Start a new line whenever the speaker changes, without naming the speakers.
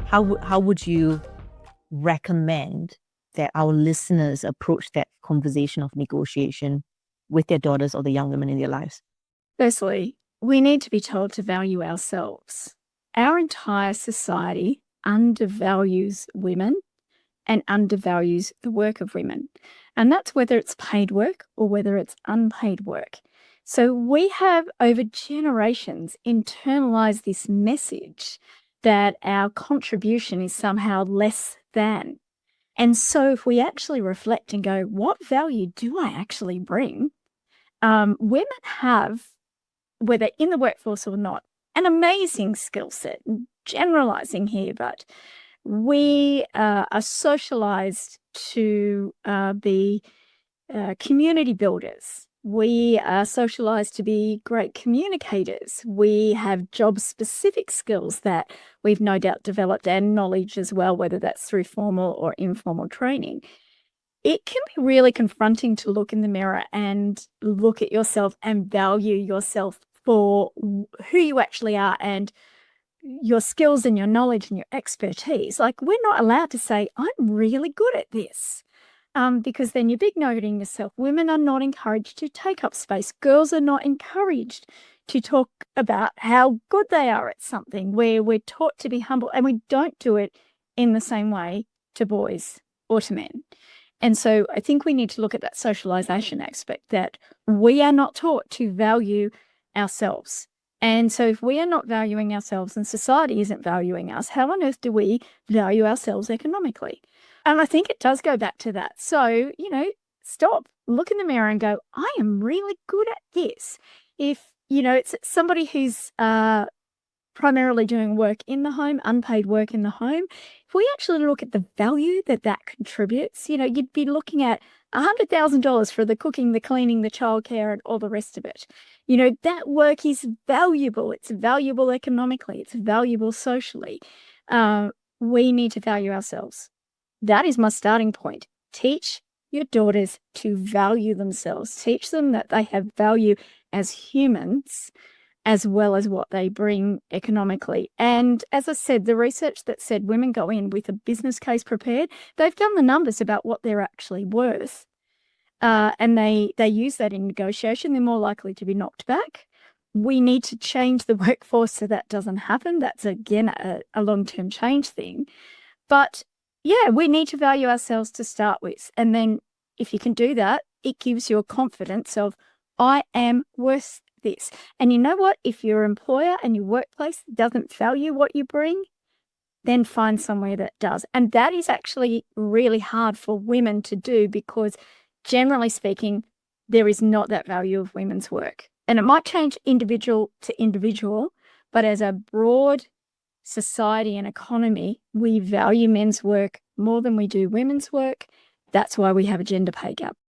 how would you recommend that our listeners approach that conversation of negotiation with their daughters or the young women in their lives?
Firstly, we need to be told to value ourselves. Our entire society undervalues women and undervalues the work of women. And that's whether it's paid work or whether it's unpaid work. So we have over generations internalized this message that our contribution is somehow less than. And so if we actually reflect and go, what value do I actually bring? Women have, whether in the workforce or not, an amazing skill set. Generalizing here, but we are socialized to be community builders. We are socialized to be great communicators. We have job-specific skills that we've no doubt developed, and knowledge as well, whether that's through formal or informal training. It can be really confronting to look in the mirror and look at yourself and value yourself for who you actually are and your skills and your knowledge and your expertise. Like, we're not allowed to say, I'm really good at this. Because then you're big noting yourself. Women are not encouraged to take up space. Girls are not encouraged to talk about how good they are at something, where we're taught to be humble, and we don't do it in the same way to boys or to men. And so I think we need to look at that socialization aspect, that we are not taught to value ourselves. And so if we are not valuing ourselves and society isn't valuing us, how on earth do we value ourselves economically? And I think it does go back to that. So, stop, look in the mirror and go, I am really good at this. If, it's somebody who's primarily doing work in the home, unpaid work in the home, if we actually look at the value that contributes, you'd be looking at $100,000 for the cooking, the cleaning, the childcare, and all the rest of it. That work is valuable. It's valuable economically. It's valuable socially. We need to value ourselves. That is my starting point. Teach your daughters to value themselves. Teach them that they have value as humans, as well as what they bring economically. And as I said, the research that said women go in with a business case prepared, they've done the numbers about what they're actually worth. And they use that in negotiation. They're more likely to be knocked back. We need to change the workforce so that doesn't happen. That's, again, a long-term change thing. But yeah, we need to value ourselves to start with. And then if you can do that, it gives you a confidence of, I am worth this. And you know what? If your employer and your workplace doesn't value what you bring, then find somewhere that does. And that is actually really hard for women to do, because generally speaking, there is not that value of women's work. And it might change individual to individual, but as a broad society and economy, we value men's work more than we do women's work. That's why we have a gender pay gap.